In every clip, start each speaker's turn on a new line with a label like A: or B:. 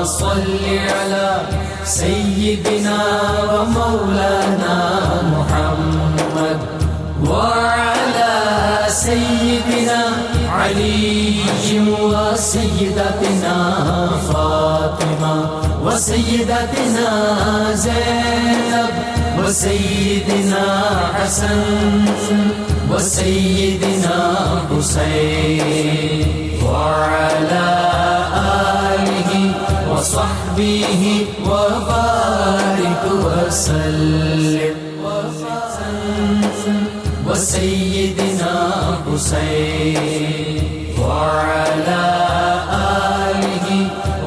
A: صل على سيدنا ومولانا محمد وعلى سيدنا علي وسيدتنا فاطمة وسيدتنا زينب وسيدنا حسن وسيدنا حسين وعلى آله وصحبه وبارك وسلم وسيدنا حسين وعلى آله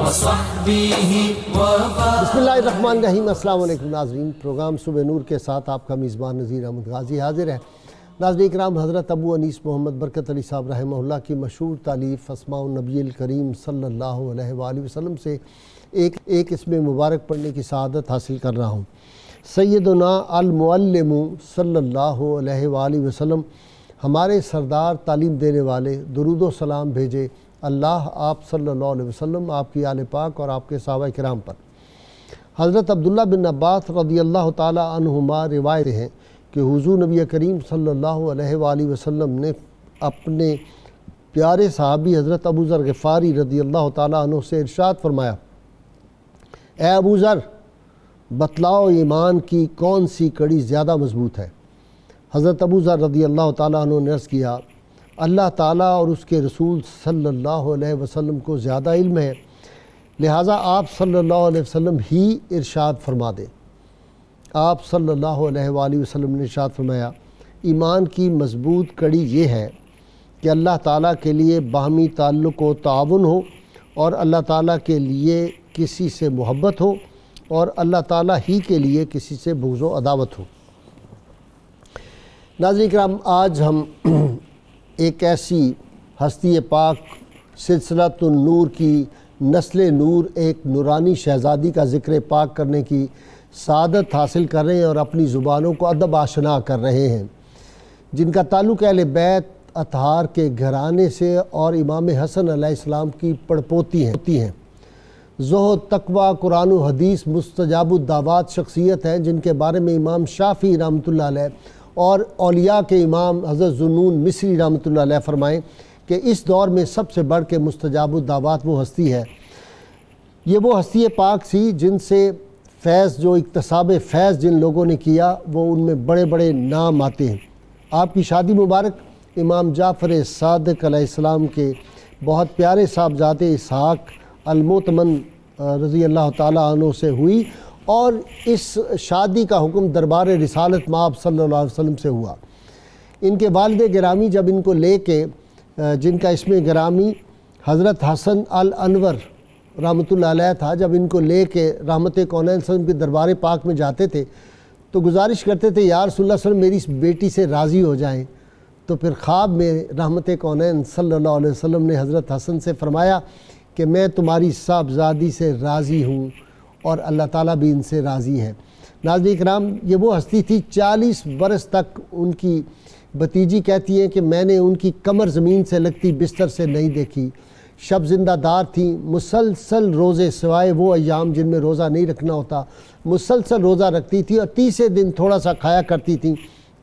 A: وصحبه وبارك.
B: بسم اللہ الرحمن الرحیم. السلام علیکم ناظرین. پروگرام صبح نور کے ساتھ آپ کا میزبان نذیر احمد غازی حاضر ہے. ناظرین کرام، حضرت ابو انیس محمد برکت علی صاحب رحمہ اللہ کی مشہور تالیف اسماء النبی الکریم صلی اللہ علیہ وآلہ وسلم سے ایک اسم مبارک پڑھنے کی سعادت حاصل کر رہا ہوں. سیدنا المعلم صلی اللہ علیہ وآلہ وسلم، ہمارے سردار تعلیم دینے والے، درود و سلام بھیجے اللہ آپ صلی اللہ علیہ وسلم، آپ کی آل پاک اور آپ کے صحابہ کرام پر. حضرت عبداللہ بن عباس رضی اللہ تعالی عنہما روایت ہیں کہ حضور نبی کریم صلی اللہ علیہ وآلہ وسلم نے اپنے پیارے صحابی حضرت ابو ذر غفاری رضی اللہ تعالی عنہ سے ارشاد فرمایا، اے ابو ذر، بتلاؤ ایمان کی کون سی کڑی زیادہ مضبوط ہے؟ حضرت ابو ذر رضی اللہ تعالیٰ عنہ نے عرض کیا، اللہ تعالیٰ اور اس کے رسول صلی اللہ علیہ وسلم کو زیادہ علم ہے، لہٰذا آپ صلی اللہ علیہ وسلم ہی ارشاد فرما دیں. آپ صلی اللہ علیہ وآلہ وسلم نے ارشاد فرمایا، ایمان کی مضبوط کڑی یہ ہے کہ اللہ تعالیٰ کے لیے باہمی تعلق و تعاون ہو، اور اللہ تعالیٰ کے لیے کسی سے محبت ہو، اور اللہ تعالیٰ ہی کے لیے کسی سے بغض و عداوت ہو. ناظرین کرام، آج ہم ایک ایسی ہستی پاک سلسلۃ النور کی نسل نور، ایک نورانی شہزادی کا ذکر پاک کرنے کی سعادت حاصل کر رہے ہیں اور اپنی زبانوں کو ادب آشنا کر رہے ہیں، جن کا تعلق اہل بیت اطہار کے گھرانے سے اور امام حسن علیہ السلام کی پڑپوتی ہیں. زہد، تقوی، قرآن و حدیث، مستجاب الدعوات شخصیت ہیں، جن کے بارے میں امام شافعی رحمۃ اللہ علیہ اور اولیاء کے امام حضرت ذوالنون مصری رحمۃ اللہ علیہ فرمائیں کہ اس دور میں سب سے بڑھ کے مستجاب الدعوات وہ ہستی ہے. یہ وہ ہستی پاک تھی جن سے فیض، جو اکتساب فیض جن لوگوں نے کیا، وہ ان میں بڑے بڑے نام آتے ہیں. آپ کی شادی مبارک امام جعفر صادق علیہ السلام کے بہت پیارے صاحبزادے اسحاق المؤتمن رضی اللہ تعالیٰ عنہ سے ہوئی، اور اس شادی کا حکم دربار رسالت مآب صلی اللہ علیہ وسلم سے ہوا. ان کے والد گرامی جب ان کو لے کے، جن کا اسم گرامی حضرت حسن الانور رحمۃ اللہ علیہ تھا، جب ان کو لے کے رحمت کونین صلی اللہ علیہ وسلم کے دربار پاک میں جاتے تھے تو گزارش کرتے تھے، یا رسول اللہ صلی اللہ علیہ وسلم میری اس بیٹی سے راضی ہو جائیں. تو پھر خواب میں رحمت کونین صلی اللہ علیہ وسلم نے حضرت حسن سے فرمایا کہ میں تمہاری صاحبزادی سے راضی ہوں اور اللہ تعالیٰ بھی ان سے راضی ہے. ناظرین کرام، یہ وہ ہستی تھی 40 برس تک ان کی بھتیجی کہتی ہیں کہ میں نے ان کی کمر زمین سے لگتی بستر سے نہیں دیکھی. شب زندہ دار تھیں، مسلسل روزے، سوائے وہ ایام جن میں روزہ نہیں رکھنا ہوتا، مسلسل روزہ رکھتی تھی، اور 30 دن تھوڑا سا کھایا کرتی تھیں.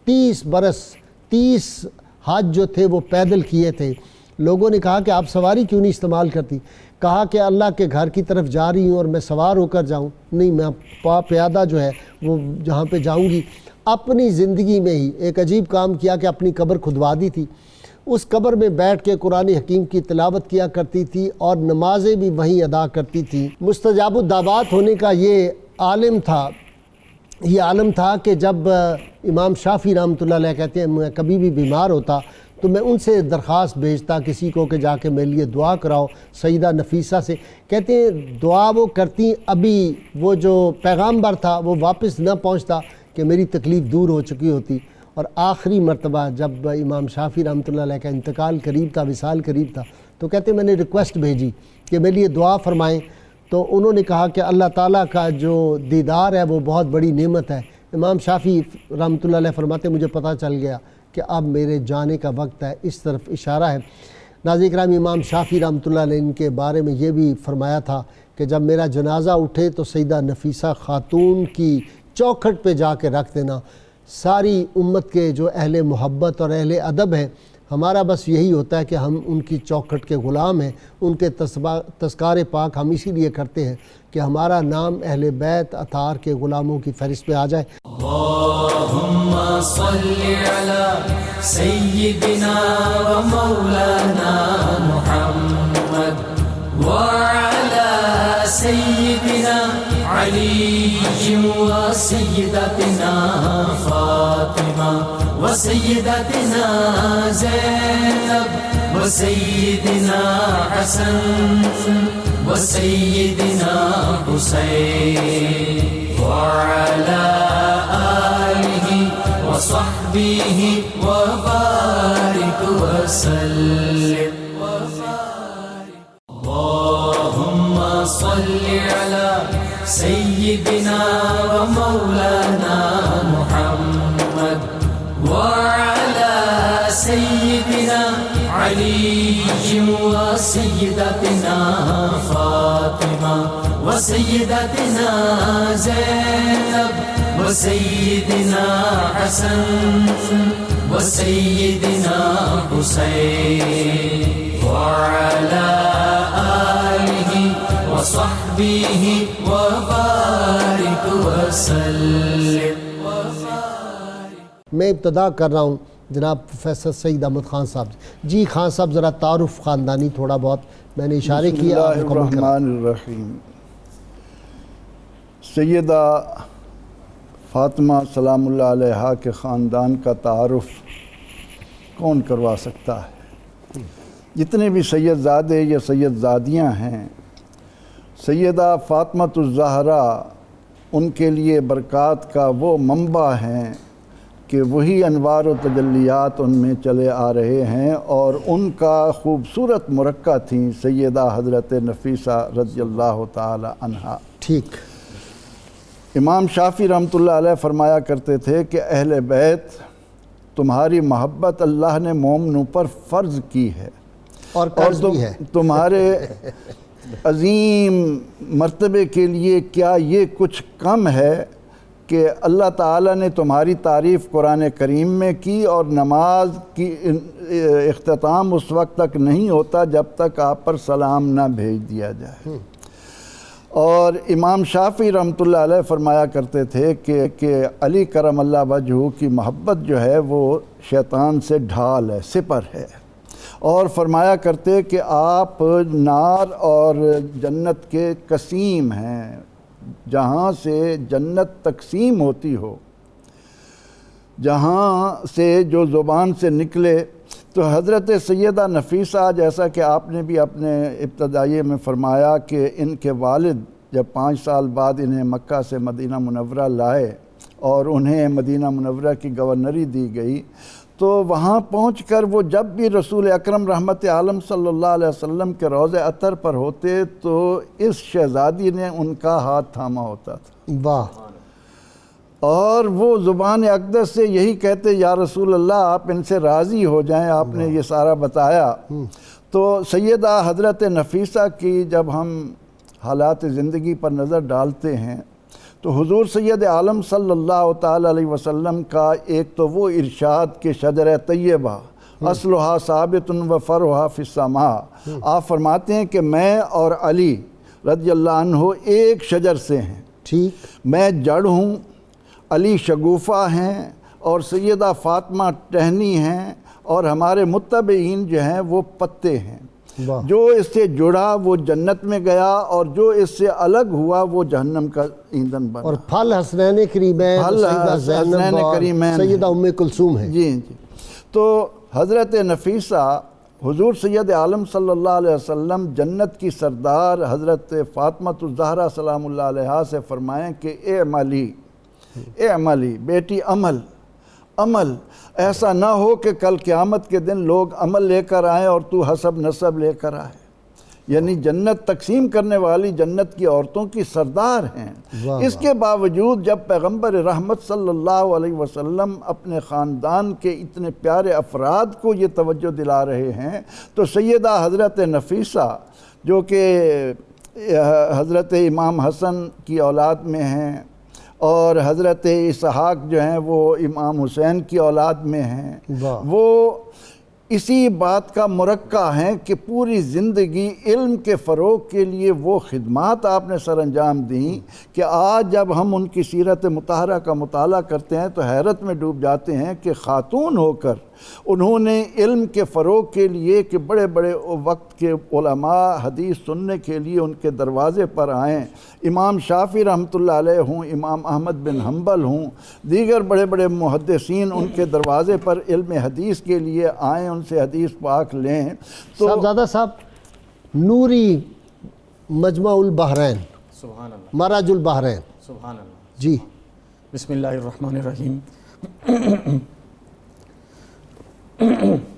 B: 30 برس 30 حج جو تھے وہ پیدل کیے تھے. لوگوں نے کہا کہ آپ سواری کیوں نہیں استعمال کرتی؟ کہا کہ اللہ کے گھر کی طرف جا رہی ہوں اور میں سوار ہو کر جاؤں؟ نہیں، میں پیادہ جو ہے وہ جہاں پہ جاؤں گی. اپنی زندگی میں ہی ایک عجیب کام کیا کہ اپنی قبر کھدوا دی تھی. اس قبر میں بیٹھ کے قرآن حکیم کی تلاوت کیا کرتی تھی اور نمازیں بھی وہیں ادا کرتی تھی. مستجاب الدعوات ہونے کا یہ عالم تھا کہ جب امام شافعی رحمۃ اللہ علیہ کہتے ہیں میں کبھی بھی بیمار ہوتا تو میں ان سے درخواست بھیجتا کسی کو کہ جا کے میرے لیے دعا کراؤ. سیدہ نفیسہ سے کہتے ہیں دعا وہ کرتی، ابھی وہ جو پیغامبر تھا وہ واپس نہ پہنچتا کہ میری تکلیف دور ہو چکی ہوتی. اور آخری مرتبہ جب امام شافعی رحمۃ اللہ علیہ کا انتقال قریب تھا، وصال قریب تھا، تو کہتے ہیں میں نے ریکویسٹ بھیجی کہ میرے لیے دعا فرمائیں. تو انہوں نے کہا کہ اللہ تعالیٰ کا جو دیدار ہے وہ بہت بڑی نعمت ہے. امام شافعی رحمۃ اللہ علیہ فرماتے مجھے پتہ چل گیا کہ اب میرے جانے کا وقت ہے. اس طرف اشارہ ہے. ناظرین کرام، امام شافعی رحمۃ اللہ علیہ ان کے بارے میں یہ بھی فرمایا تھا کہ جب میرا جنازہ اٹھے تو سیدہ نفیسہ خاتون کی چوکھٹ پہ جا کے رکھ دینا۔ ساری امت کے جو اہل محبت اور اہل ادب ہیں، ہمارا بس یہی ہوتا ہے کہ ہم ان کی چوکھٹ کے غلام ہیں، ان کے تذکار پاک ہم اسی لیے کرتے ہیں کہ ہمارا نام اہل بیت اطہار کے غلاموں کی فہرست پہ آ جائے۔
A: اللہم صلی علی سیدنا و مولانا محمد وعلی سیدنا علی و سیدتنا فاطمہ و سیدتنا زینب و سیدنا حسن و سیدنا حسین وعلى آله وصحبه وبارك وسلم اللهم صل على سيدنا ومولانا محمد وعلى سيدنا علي وسيدتنا فاطمة وسيدتنا زينب وسيدنا حسن وسيدنا حسين وعلى آله وصحبه وبارك وسلم۔
B: میں ابتدا کر رہا ہوں جناب پروفیسر سعید احمد خان صاحب۔ جی خان صاحب ذرا تعارف خاندانی تھوڑا بہت میں نے اشارے کیے،
C: بسم اللہ الرحمن الرحیم۔ سیدہ فاطمہ سلام اللہ علیہا کے خاندان کا تعارف کون کروا سکتا ہے؟ جتنے بھی سید زادے یا سید زادیاں ہیں، سیدہ فاطمۃ الزہرا ان کے لیے برکات کا وہ منبع ہیں کہ وہی انوار و تجلیات ان میں چلے آ رہے ہیں، اور ان کا خوبصورت مرکہ تھیں سیدہ حضرت نفیسہ رضی اللہ تعالی عنہا۔
B: ٹھیک۔
C: امام شافعی رحمۃ اللہ علیہ فرمایا کرتے تھے کہ اہل بیت تمہاری محبت اللہ نے مومنوں پر فرض کی ہے،
B: اور قرض بھی ہے۔
C: تمہارے عظیم مرتبے کے لیے کیا یہ کچھ کم ہے کہ اللہ تعالیٰ نے تمہاری تعریف قرآن کریم میں کی، اور نماز کی اختتام اس وقت تک نہیں ہوتا جب تک آپ پر سلام نہ بھیج دیا جائے۔ اور امام شافعی رحمۃ اللہ علیہ فرمایا کرتے تھے کہ علی کرم اللہ وجہہ کی محبت جو ہے وہ شیطان سے ڈھال ہے، سپر ہے، اور فرمایا کرتے کہ آپ نار اور جنت کے قسیم ہیں، جہاں سے جنت تقسیم ہوتی ہو، جہاں سے جو زبان سے نکلے۔ تو حضرت سیدہ نفیسہ، جیسا کہ آپ نے بھی اپنے ابتدائیے میں فرمایا کہ ان کے والد جب 5 سال بعد انہیں مکہ سے مدینہ منورہ لائے اور انہیں مدینہ منورہ کی گورنری دی گئی، تو وہاں پہنچ کر وہ جب بھی رسول اکرم رحمت عالم صلی اللہ علیہ وسلم کے روضہ اطہر پر ہوتے تو اس شہزادی نے ان کا ہاتھ تھاما ہوتا تھا۔
B: واہ۔
C: اور وہ زبان اقدس سے یہی کہتے، یا رسول اللہ آپ ان سے راضی ہو جائیں، آپ نے یہ سارا بتایا۔ تو سیدہ حضرت نفیسہ کی جب ہم حالات زندگی پر نظر ڈالتے ہیں تو حضور سید عالم صلی اللہ تعالی علیہ وسلم کا ایک تو وہ ارشاد کہ شجر طیبہ اصلھا ثابت و فرعھا فی السماء، آپ فرماتے ہیں کہ میں اور علی رضی اللہ عنہ ایک شجر سے ہیں۔
B: ٹھیک۔
C: میں جڑ ہوں، علی شگوفہ ہیں، اور سیدہ فاطمہ ٹہنی ہیں، اور ہمارے متبعین جو ہیں وہ پتے ہیں۔
B: واہ۔
C: جو اس سے جڑا وہ جنت میں گیا، اور جو اس سے الگ ہوا وہ جہنم کا ایندھن بنا۔
B: اور پھل حسنین کریمین، سیدہ زینب اور سیدہ ام کلثوم ہیں۔
C: جی جی۔ تو حضرت نفیسہ حضور سید عالم صلی اللہ علیہ وسلم جنت کی سردار حضرت فاطمۃ الزہرا سلام اللہ علیہا سے فرمائیں کہ اے عملی بیٹی، عمل ایسا نہ ہو کہ کل قیامت کے دن لوگ عمل لے کر آئیں اور تو حسب نسب لے کر آئے۔ یعنی جنت تقسیم کرنے والی جنت کی عورتوں کی سردار ہیں۔ اس کے باوجود جب پیغمبر رحمت صلی اللہ علیہ وسلم اپنے خاندان کے اتنے پیارے افراد کو یہ توجہ دلا رہے ہیں تو سیدہ حضرت نفیسہ جو کہ حضرت امام حسن کی اولاد میں ہیں، اور حضرت اسحاق جو ہیں وہ امام حسین کی اولاد میں ہیں۔ وہ اسی بات کا مرکہ ہیں کہ پوری زندگی علم کے فروغ کے لیے وہ خدمات آپ نے سر انجام دیں کہ آج جب ہم ان کی سیرت مطہرہ کا مطالعہ کرتے ہیں تو حیرت میں ڈوب جاتے ہیں کہ خاتون ہو کر انہوں نے علم کے فروغ کے لیے کہ بڑے بڑے وقت کے علماء حدیث سننے کے لیے ان کے دروازے پر آئیں، امام شافعی رحمۃ اللہ علیہ ہوں، امام احمد بن حنبل ہوں، دیگر بڑے بڑے محدثین ان کے دروازے پر علم حدیث کے لیے آئیں، ان سے حدیث پاک لیں۔ تو
B: صاحبزادہ صاحب، نوری مجمع البحرین،
D: سبحان اللہ،
B: مراج البحرین،
D: سبحان اللہ،
B: جی
D: بسم اللہ الرحمن الرحیم۔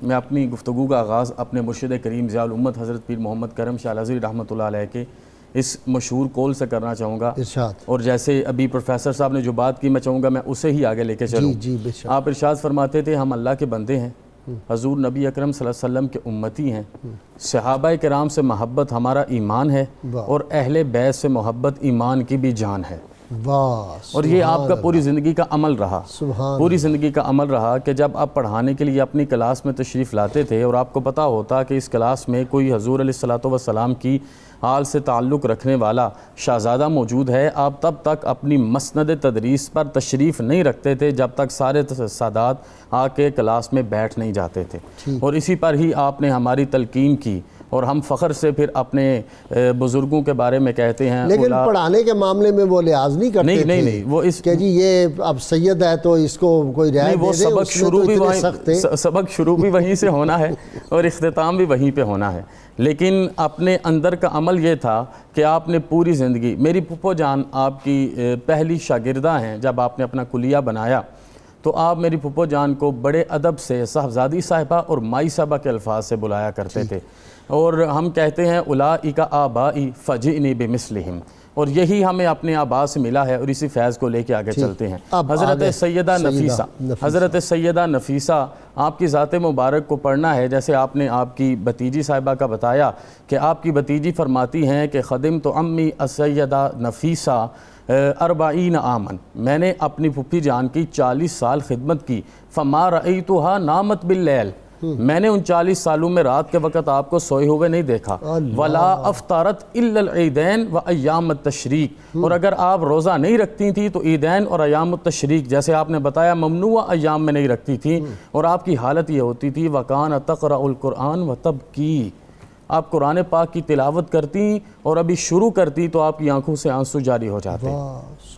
D: میں اپنی گفتگو کا آغاز اپنے مرشد کریم ضیاء الامت حضرت پیر محمد کرم شاہ الازہری رحمۃ اللہ علیہ کے اس مشہور قول سے کرنا چاہوں گا،
B: ارشاد۔
D: اور جیسے ابھی پروفیسر صاحب نے جو بات کی میں چاہوں گا میں اسے ہی آگے لے کے چلوں۔
B: جی بے شک۔
D: آپ ارشاد فرماتے تھے ہم اللہ کے بندے ہیں، حضور نبی اکرم صلی اللہ علیہ وسلم کے امتی ہیں، صحابہ کرام سے محبت ہمارا ایمان ہے، اور اہل بیت سے محبت ایمان کی بھی جان ہے۔ اور یہ آپ کا پوری زندگی کا عمل رہا، پوری زندگی کا عمل رہا کہ جب آپ پڑھانے کے لیے اپنی کلاس میں تشریف لاتے تھے اور آپ کو پتہ ہوتا کہ اس کلاس میں کوئی حضور علیہ الصلوۃ والسلام کی آل سے تعلق رکھنے والا شہزادہ موجود ہے، آپ تب تک اپنی مسند تدریس پر تشریف نہیں رکھتے تھے جب تک سارے سادات آ کے کلاس میں بیٹھ نہیں جاتے تھے، اور اسی پر ہی آپ نے ہماری تلقین کی، اور ہم فخر سے پھر اپنے بزرگوں کے بارے میں کہتے ہیں۔
B: لیکن پڑھانے کے معاملے میں وہ لحاظ نہیں کرتے تھے
D: نہیں وہ اس
B: کہ جی یہ اب سید ہے تو اس کو کوئی رعایت دے دے،
D: سبق شروع بھی وہیں سے ہونا ہے اور اختتام بھی وہیں پہ ہونا ہے، لیکن اپنے اندر کا عمل یہ تھا کہ آپ نے پوری زندگی، میری پھپھو جان آپ کی پہلی شاگردہ ہیں، جب آپ نے اپنا کلیہ بنایا تو آپ میری پھپھو جان کو بڑے ادب سے صاحبزادی صاحبہ اور مائی صاحبہ کے الفاظ سے بلایا کرتے تھے، اور ہم کہتے ہیں اولئک آبائی فجئنی بمثلہم، اور یہی ہمیں اپنے آبا سے ملا ہے، اور اسی فیض کو لے کے آگے چلتے ہیں۔ حضرت سیدہ نفیسہ، حضرت سیدہ نفیسہ، آپ کی ذات مبارک کو پڑھنا ہے، جیسے آپ نے آپ کی بھتیجی صاحبہ کا بتایا کہ آپ کی بھتیجی فرماتی ہیں کہ خدمت امی السیدہ نفیسہ 40 عاماً، میں نے اپنی پھپھی جان کی 40 سال خدمت کی، فما رأیتها نامت باللیل، میں نے ان 40 سالوں میں رات کے وقت آپ کو سوئے ہوئے نہیں دیکھا، ولا افطارت الا العیدین و ایام التشریق، اور اگر آپ روزہ نہیں رکھتی تھیں تو عیدین اور ایام التشریق جیسے آپ نے بتایا ممنوع ایام میں نہیں رکھتی تھیں، اور آپ کی حالت یہ ہوتی تھی وکان تقرأ القرآن و تبکی، آپ قرآن پاک کی تلاوت کرتی اور ابھی شروع کرتی تو آپ کی آنکھوں سے آنسو جاری ہو جاتے،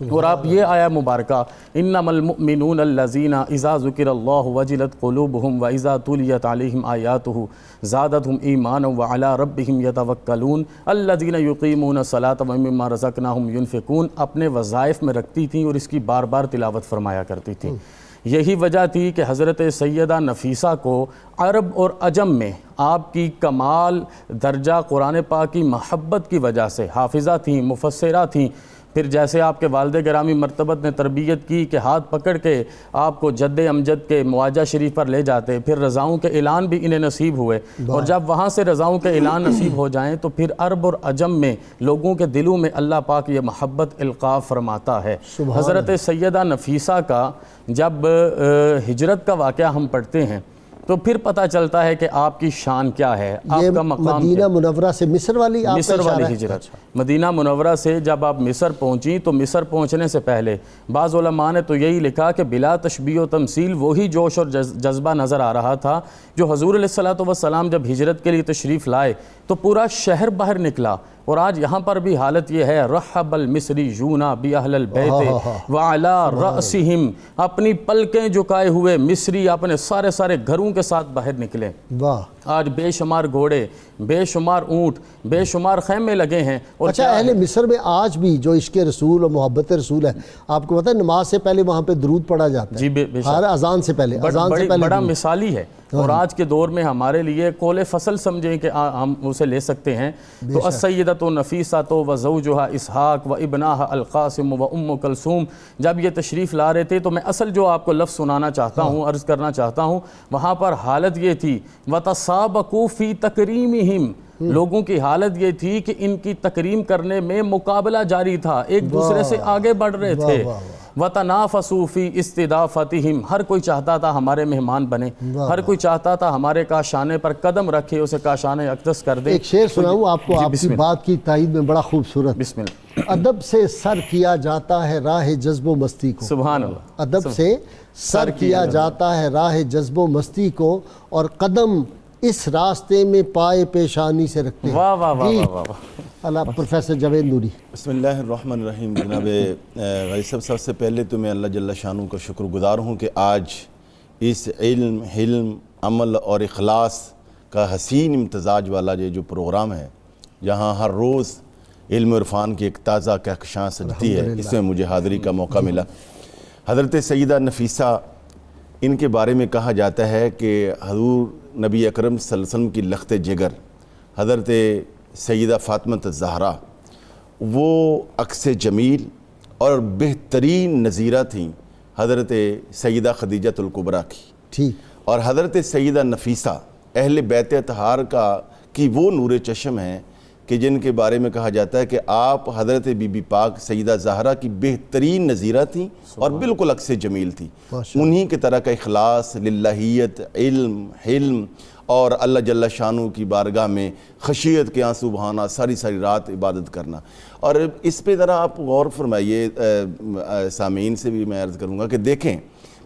D: اور آپ یہ آیا مبارکہ انما المؤمنون الذین اذا ذکر اللہ وجلت قلوبہم واذا تلیت علیہم آیاتہ زادتہم ایمانا وعلی ربہم یتوکلون الذین یقیمون الصلاۃ ومما رزقناہم ینفقون، اپنے وظائف میں رکھتی تھیں اور اس کی بار بار تلاوت فرمایا کرتی تھیں۔ یہی وجہ تھی کہ حضرت سیدہ نفیسہ کو عرب اور عجم میں آپ کی کمال درجہ قرآن پاک کی محبت کی وجہ سے حافظہ تھیں، مفسرہ تھیں، پھر جیسے آپ کے والد گرامی مرتبت نے تربیت کی کہ ہاتھ پکڑ کے آپ کو جد امجد کے مواجہ شریف پر لے جاتے، پھر رضاؤں کے اعلان بھی انہیں نصیب ہوئے، اور جب وہاں سے رضاؤں کے اعلان نصیب ہو جائیں تو پھر عرب اور عجم میں لوگوں کے دلوں میں اللہ پاک یہ محبت القاء فرماتا ہے۔ حضرت سیدہ نفیسہ کا جب ہجرت کا واقعہ ہم پڑھتے ہیں تو پھر پتہ چلتا ہے کہ آپ کی شان کیا ہے، آپ کا مقام
B: مدینہ منورہ سے مصر والی
D: ہجرت، مدینہ منورہ سے جب آپ مصر پہنچیں تو مصر پہنچنے سے پہلے بعض علماء نے تو یہی لکھا کہ بلا تشبیہ و تمثیل وہی جوش اور جذبہ نظر آ رہا تھا جو حضور علیہ الصلوۃ والسلام جب ہجرت کے لیے تشریف لائے تو پورا شہر باہر نکلا، اور آج یہاں پر بھی حالت یہ ہے رحب المصریون باہل البیت وعلی رأسہم، اپنی پلکیں جھکائے ہوئے مصری اپنے سارے گھروں کے ساتھ باہر نکلے، آج بے شمار گھوڑے، بے شمار اونٹ، بے شمار خیمے لگے ہیں۔ اور
B: اچھا اہل مصر میں آج بھی جو عشق رسول اور محبت رسول ہے، آپ کو پتہ ہے نماز سے پہلے وہاں پہ درود پڑھا جاتا ہے،
D: جی بے
B: ہر اذان سے پہلے،
D: بڑا مثالی ہے، اور آج کے دور میں ہمارے لیے قول فصل سمجھیں کہ ہم اسے لے سکتے ہیں تو السیدۃ نفیسۃ و زوجہا اسحاق و ابناہا القاسم و ام کلثوم، جب یہ تشریف لا رہے تھے تو میں اصل جو آپ کو لفظ سنانا چاہتا ہوں، عرض کرنا چاہتا ہوں، وہاں پر حالت یہ تھی وَتَسَابَقُوا فِي تَكْرِيمِهِمْ، لوگوں کی حالت یہ تھی کہ ان کی تکریم کرنے میں مقابلہ جاری تھا، ایک دوسرے سے آگے بڑھ رہے تھے۔ وَتَنَافَسُوا فِي اسْتِضَافَتِهِمْ، ہر کوئی چاہتا تھا ہمارے مہمان بنے، ہر کوئی چاہتا تھا ہمارے کاشانے پر قدم رکھے، اسے کاشانے اقدس کر دے۔
B: ایک شعر سناؤں آپ کو، آپ کی بات کی تائید میں بڑا خوبصورت۔
D: بسم اللہ۔
B: ادب سے سر کیا جاتا ہے راہ جذب و مستی کو،
D: سبحان اللہ۔
B: ادب سے سر کیا جاتا ہے راہ جذب و مستی کو، اور قدم اس راستے میں پائے پیشانی سے رکھتے ہیں۔
D: واہ واہ واہ واہ واہ۔
B: اللہ پروفیسر جاوید نوری۔
E: بسم اللہ الرحمن الرحیم۔ جناب غازی صاحب، سب سے پہلے تو میں اللہ جل شانہ کا شکر گزار ہوں کہ آج اس علم، حلم، عمل اور اخلاص کا حسین امتزاج والا یہ جو پروگرام ہے، جہاں ہر روز علم و عرفان کی ایک تازہ کہکشاں سجتی ہے، اس میں مجھے حاضری کا موقع ملا۔ حضرت سیدہ نفیسہ، ان کے بارے میں کہا جاتا ہے کہ حضور نبی اکرم صلی اللہ علیہ وسلم کی لخت جگر حضرت سیدہ فاطمہ الزہرا وہ عکس جمیل اور بہترین نظیرہ تھیں حضرت سیدہ خدیجہ الکبریٰ کی،
B: ٹھیک،
E: اور حضرت سیدہ نفیسہ اہل بیت اطہار کی وہ نور چشم ہیں کہ جن کے بارے میں کہا جاتا ہے کہ آپ حضرت بی بی پاک سیدہ زہرا کی بہترین نظیرہ تھیں اور بالکل عکس جمیل تھی۔ انہی کی طرح کا اخلاص، للہیت، علم، حلم اور اللہ جل شانہ کی بارگاہ میں خشیت کے آنسو بہانا، ساری ساری رات عبادت کرنا۔ اور اس پہ ذرا آپ غور فرمائیے، سامعین سے بھی میں عرض کروں گا کہ دیکھیں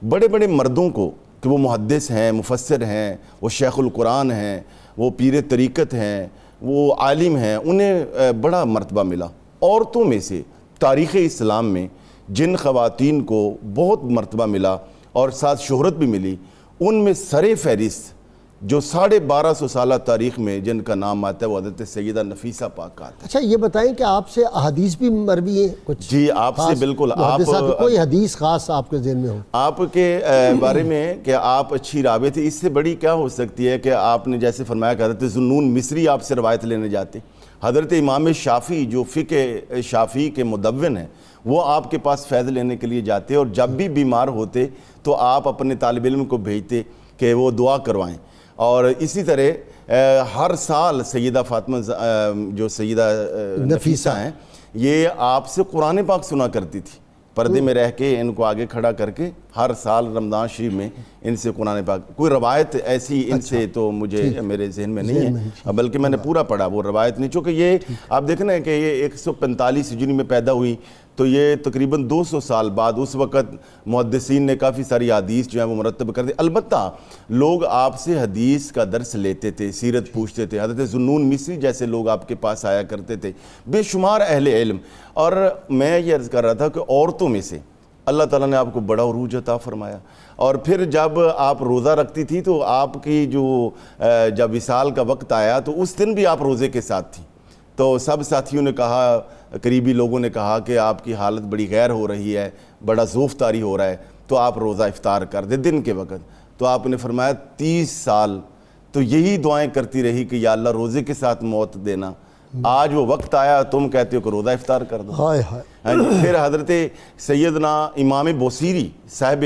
E: بڑے بڑے مردوں کو کہ وہ محدث ہیں، مفسر ہیں، وہ شیخ القرآن ہیں، وہ پیر طریقت ہیں، وہ عالم ہیں، انہیں بڑا مرتبہ ملا۔ عورتوں میں سے تاریخ اسلام میں جن خواتین کو بہت مرتبہ ملا اور ساتھ شہرت بھی ملی، ان میں سر فہرست جو 1250 سالہ تاریخ میں جن کا نام آتا ہے وہ حضرت سیدہ نفیسہ پاک کا آتا ہے۔
B: اچھا یہ بتائیں کہ آپ سے احادیث بھی مروی ہیں کچھ؟
E: جی آپ سے بالکل، آپ
B: کوئی حدیث خاص آپ کے ذہن میں ہو
E: آپ کے بارے میں کہ آپ اچھی راوی تھے، اس سے بڑی کیا ہو سکتی ہے کہ آپ نے جیسے فرمایا کہ حضرت ذوالنون مصری آپ سے روایت لینے جاتے، حضرت امام شافعی جو فقہ شافعی کے مدون ہیں وہ آپ کے پاس فیض لینے کے لیے جاتے، اور جب بھی بیمار ہوتے تو آپ اپنے طالب علم کو بھیجتے کہ وہ دعا کروائیں۔ اور اسی طرح ہر سال سیدہ فاطمہ جو سیدہ نفیسہ ہیں یہ آپ سے قرآن پاک سنا کرتی تھی، پردے میں رہ کے ان کو آگے کھڑا کر کے ہر سال رمضان شریف میں ان سے قرآن پاک، کوئی روایت ایسی ان سے تو مجھے میرے ذہن میں نہیں ہے، بلکہ میں نے پورا پڑھا، وہ روایت نہیں، چونکہ یہ آپ دیکھیں نا کہ یہ 145 ہجری میں پیدا ہوئی تو یہ تقریباً 200 سال بعد، اس وقت محدثین نے کافی ساری حدیث جو ہیں وہ مرتب کر دی۔ البتہ لوگ آپ سے حدیث کا درس لیتے تھے، سیرت پوچھتے تھے، حضرت ذوالنون مصری جیسے لوگ آپ کے پاس آیا کرتے تھے، بے شمار اہل علم۔ اور میں یہ عرض کر رہا تھا کہ عورتوں میں سے اللہ تعالیٰ نے آپ کو بڑا عروج عطا فرمایا، اور پھر جب آپ روزہ رکھتی تھی تو آپ کی جو جب وصال کا وقت آیا تو اس دن بھی آپ روزے کے ساتھ تھی، تو سب ساتھیوں نے کہا، قریبی لوگوں نے کہا کہ آپ کی حالت بڑی غیر ہو رہی ہے، بڑا ذوف طاری ہو رہا ہے، تو آپ روزہ افطار کر دیں دن کے وقت۔ تو آپ نے فرمایا 30 سال تو یہی دعائیں کرتی رہی کہ یا اللہ روزے کے ساتھ موت دینا، آج وہ وقت آیا تم کہتے ہو کہ روزہ افطار کر دو۔
B: ہائے ہائے۔
E: پھر حضرت سیدنا امام بوصیری صاحب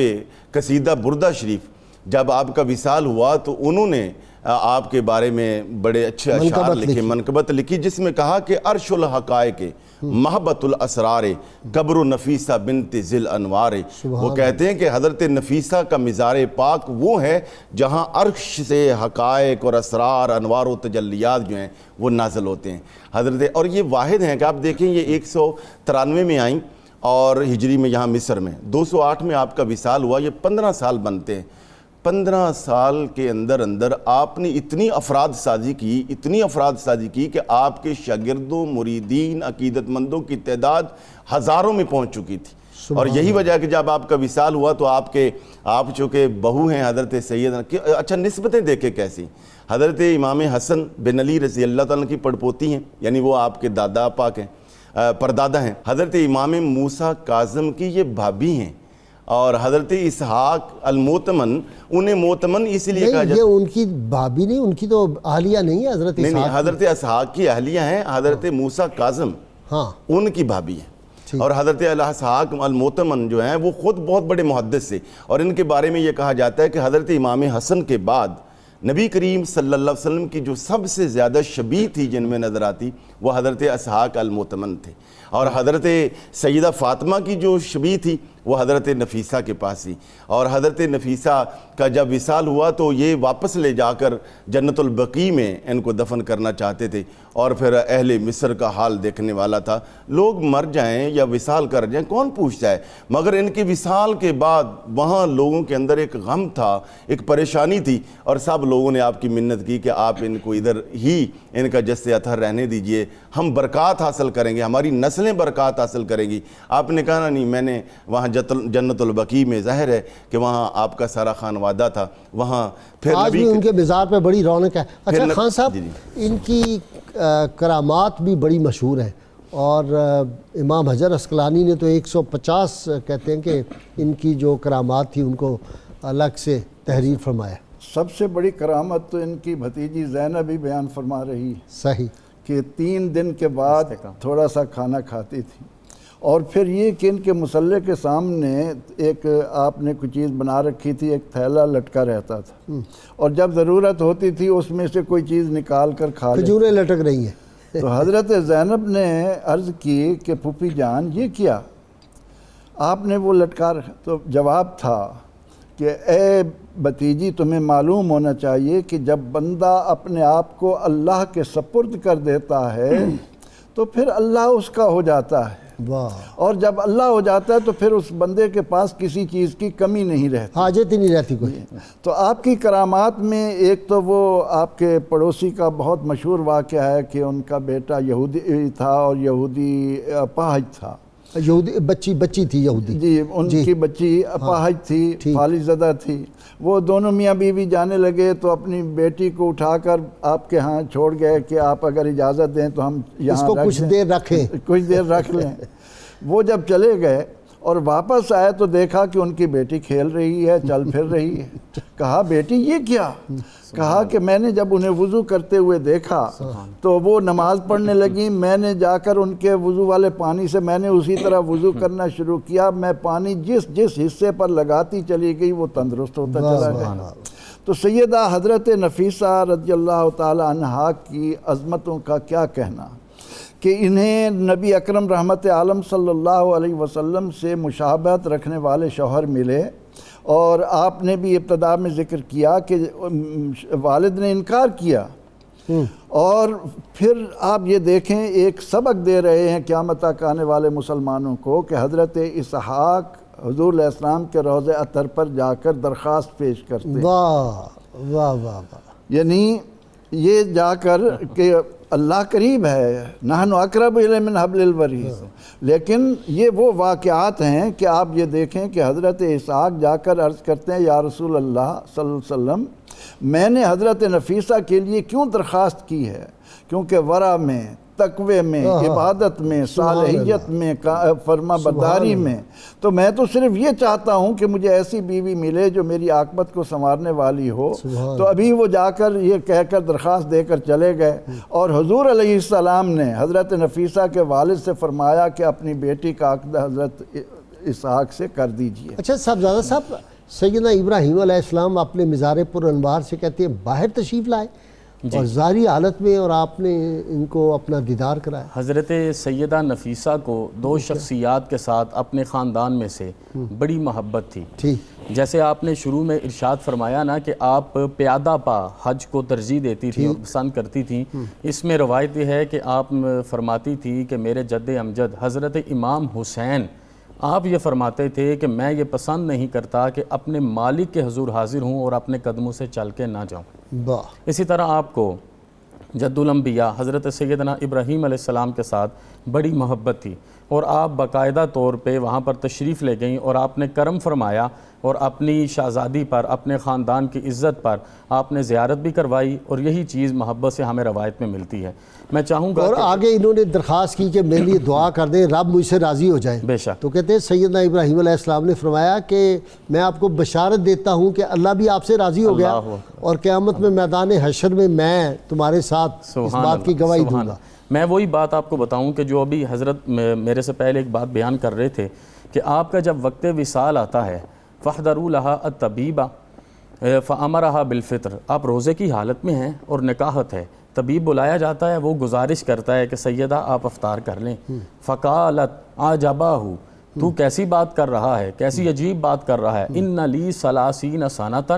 E: قصیدہ بردہ شریف جب آپ کا وصال ہوا تو انہوں نے آپ کے بارے میں بڑے اچھے اشعار لکھے، منقبت لکھی، جس میں کہا کہ عرش الحقائق محبت الاسرار قبر نفیسہ بنت ذل انوار۔ وہ کہتے ہیں کہ حضرت نفیسہ کا مزار پاک وہ ہے جہاں عرش سے حقائق اور اسرار، انوار و تجلیات جو ہیں وہ نازل ہوتے ہیں حضرت۔ اور یہ واحد ہیں کہ آپ دیکھیں یہ 193 میں آئیں اور ہجری میں یہاں مصر میں 208 میں آپ کا وصال ہوا، یہ 15 سال بنتے ہیں۔ 15 سال کے اندر آپ نے اتنی افراد سازی کی کہ آپ کے شاگردوں، مریدین، عقیدت مندوں کی تعداد ہزاروں میں پہنچ چکی تھی۔ اور یہی وجہ کہ جب آپ کا وصال ہوا تو آپ چونکہ بہو ہیں حضرت سیدنا، اچھا نسبتیں دیکھیں کیسی، حضرت امام حسن بن علی رضی اللہ تعالیٰ کی پڑپوتی ہیں، یعنی وہ آپ کے دادا پاک ہیں، پردادا ہیں۔ حضرت امام موسیٰ کاظم کی یہ بھابھی ہیں، اور حضرت اسحاق الموتمن، انہیں موتمن اس لیے کہا جاتا ہے، یہ
B: ان کی بھابھی نہیں، ان کی تو اہلیہ نہیں ہے حضرت اسحاق،
E: نہیں حضرت اسحاق کی اہلیہ ہیں، حضرت موسیٰ کاظم
B: ہاں
E: ان کی بھابھی ہیں۔ اور حضرت اسحاق الموتمن جو ہیں وہ خود بہت بڑے محدث سے، اور ان کے بارے میں یہ کہا جاتا ہے کہ حضرت امام حسن کے بعد نبی کریم صلی اللہ علیہ وسلم کی جو سب سے زیادہ شبیہ تھی جن میں نظر آتی وہ حضرت اسحاق المؤتمن تھے، اور حضرت سیدہ فاطمہ کی جو شبیہ تھی وہ حضرت نفیسہ کے پاس تھی، اور حضرت نفیسہ کا جب وصال ہوا تو یہ واپس لے جا کر جنت البقیع میں ان کو دفن کرنا چاہتے تھے، اور پھر اہل مصر کا حال دیکھنے والا تھا، لوگ مر جائیں یا وصال کر جائیں کون پوچھتا ہے، مگر ان کے وصال کے بعد وہاں لوگوں کے اندر ایک غم تھا، ایک پریشانی تھی، اور سب لوگوں نے آپ کی منت کی کہ آپ ان کو ادھر ہی ان کا جس اطہر رہنے دیجئے، ہم برکات حاصل کریں گے، ہماری نسلیں برکات حاصل کریں گی۔ آپ نے کہا نہیں، میں نے وہاں جنت البقیع میں ظاہر ہے کہ وہاں آپ کا سارا خانوادہ تھا، وہاں پھر
B: آج بھی ان کے مزار پہ بڑی رونق ہے۔ اچھا خان صاحب،
E: جی
B: ان کی کرامات بھی بڑی مشہور ہیں، اور امام حجر عسقلانی نے تو 150 کہتے ہیں کہ ان کی جو کرامات تھی ان کو الگ سے تحریر فرمایا۔
C: سب سے بڑی کرامت تو ان کی بھتیجی زینب بھی بیان فرما رہی ہے
B: صحیح
C: کہ 3 دن کے بعد تھوڑا سا کھانا کھاتی تھی، اور پھر یہ کہ ان کے مصلے کے سامنے ایک آپ نے کوئی چیز بنا رکھی تھی، ایک تھیلا لٹکا رہتا تھا، اور جب ضرورت ہوتی تھی اس میں سے کوئی چیز نکال کر کھا لیتی۔
B: کھجوریں لٹک رہی ہیں۔
C: تو حضرت زینب نے عرض کی کہ پھوپھی جان یہ کیا آپ نے وہ لٹکا رکھا؟ تو جواب تھا کہ اے بھتیجی تمہیں معلوم ہونا چاہیے کہ جب بندہ اپنے آپ کو اللہ کے سپرد کر دیتا ہے تو پھر اللہ اس کا ہو جاتا ہے،
B: واہ،
C: اور جب اللہ ہو جاتا ہے تو پھر اس بندے کے پاس کسی چیز کی کمی نہیں رہتی۔
B: حاجت ہی نہیں رہتی کوئی۔
C: تو آپ کی کرامات میں ایک تو وہ آپ کے پڑوسی کا بہت مشہور واقعہ ہے کہ ان کا بیٹا یہودی تھا اور یہودی اپاہج تھا،
B: یہودی بچی تھی یہودی،
C: جی ان کی بچی اپاہج تھی، فالج زدہ تھی، وہ دونوں میاں بیوی جانے لگے تو اپنی بیٹی کو اٹھا کر آپ کے ہاں چھوڑ گئے کہ آپ اگر اجازت دیں تو ہم یہاں
B: اس کو کچھ دیر رکھیں،
C: کچھ دیر رکھ لیں۔ وہ جب چلے گئے اور واپس آئے تو دیکھا کہ ان کی بیٹی کھیل رہی ہے، چل پھر رہی ہے۔ کہا بیٹی یہ کیا؟ کہا کہ میں نے جب انہیں وضو کرتے ہوئے دیکھا تو وہ نماز پڑھنے لگی، میں نے جا کر ان کے وضو والے پانی سے میں نے اسی طرح وضو کرنا شروع کیا، میں پانی جس حصے پر لگاتی چلی گئی وہ تندرست ہوتا چلا گیا۔ تو سیدہ حضرت نفیسہ رضی اللہ تعالی عنہا کی عظمتوں کا کیا کہنا کہ انہیں نبی اکرم رحمت عالم صلی اللہ علیہ وسلم سے مشابہت رکھنے والے شوہر ملے، اور آپ نے بھی ابتدا میں ذکر کیا کہ والد نے انکار کیا، اور پھر آپ یہ دیکھیں ایک سبق دے رہے ہیں قیامت تک آنے والے مسلمانوں کو کہ حضرت اسحاق حضور علیہ السلام کے روضہ اطہر پر جا کر درخواست پیش کرتے ہیں،
B: واہ واہ واہ واہ،
C: یعنی یہ جا کر کہ اللہ قریب ہے، نحن اقرب الیہ من حبل الورید، لیکن یہ وہ واقعات ہیں کہ آپ یہ دیکھیں کہ حضرت اسحاق جا کر عرض کرتے ہیں یا رسول اللہ صلی اللہ علیہ وسلم میں نے حضرت نفیسہ کے لیے کیوں درخواست کی ہے، کیونکہ ورع میں، تقوی میں، عبادت میں، صالحیت میں، فرما برداری میں، تو میں تو صرف یہ چاہتا ہوں کہ مجھے ایسی بیوی ملے جو میری عاقبت کو سنوارنے والی ہو۔ تو ابھی وہ جا کر یہ کہہ کر درخواست دے کر چلے گئے، اور حضور علیہ السلام نے حضرت نفیسہ کے والد سے فرمایا کہ اپنی بیٹی کا عقد حضرت اسحاق سے کر دیجئے۔
B: اچھا صاحبزادہ صاحب، سیدنا ابراہیم علیہ السلام اپنے مزار پر انوار سے کہتے ہیں باہر تشریف لائے اور ظاہری حالت میں، اور آپ نے ان کو اپنا دیدار کرایا۔
D: حضرت سیدہ نفیسہ کو 2 شخصیات کے ساتھ اپنے خاندان میں سے بڑی محبت تھی۔ جیسے آپ نے شروع میں ارشاد فرمایا نا کہ آپ پیادہ پا حج کو ترجیح دیتی تھی اور پسند کرتی تھیں، اس میں روایت یہ ہے کہ آپ فرماتی تھی کہ میرے جد امجد حضرت امام حسین، آپ یہ فرماتے تھے کہ میں یہ پسند نہیں کرتا کہ اپنے مالک کے حضور حاضر ہوں اور اپنے قدموں سے چل کے نہ جاؤں۔ اسی طرح آپ کو جد الانبیاء حضرت سیدنا ابراہیم علیہ السلام کے ساتھ بڑی محبت تھی، اور آپ باقاعدہ طور پہ وہاں پر تشریف لے گئیں اور آپ نے کرم فرمایا اور اپنی شہزادی پر، اپنے خاندان کی عزت پر آپ نے زیارت بھی کروائی، اور یہی چیز محبت سے ہمیں روایت میں ملتی ہے۔ میں چاہوں گا
B: اور آگے انہوں نے درخواست کی کہ میرے لیے دعا کر دیں، رب مجھ سے راضی ہو جائے۔
D: بے شک۔
B: تو کہتے ہیں سیدنا ابراہیم علیہ السلام نے فرمایا کہ میں آپ کو بشارت دیتا ہوں کہ اللہ بھی آپ سے راضی ہو گیا، اور قیامت میں میدان حشر میں تمہارے ساتھ اس بات کی گواہی دوں گا۔
D: میں وہی بات آپ کو بتاؤں کہ جو ابھی حضرت میرے سے پہلے ایک بات بیان کر رہے تھے کہ آپ کا جب وقت وصال آتا ہے فَاحْذَرُوا لَهَا الطَّبِيبَ، فَأَمَرَهَا بِالْفِطْرِ، آپ روزے کی حالت میں ہیں اور نکاحت ہے، طبیب بلایا جاتا ہے، وہ گزارش کرتا ہے کہ سیدہ آپ افطار کر لیں. فَقَالَتْ عَجَبَاهُ، تو کیسی بات کر رہا ہے، کیسی عجیب بات کر رہا ہے. اِنَّ لِي 30 سَنَةً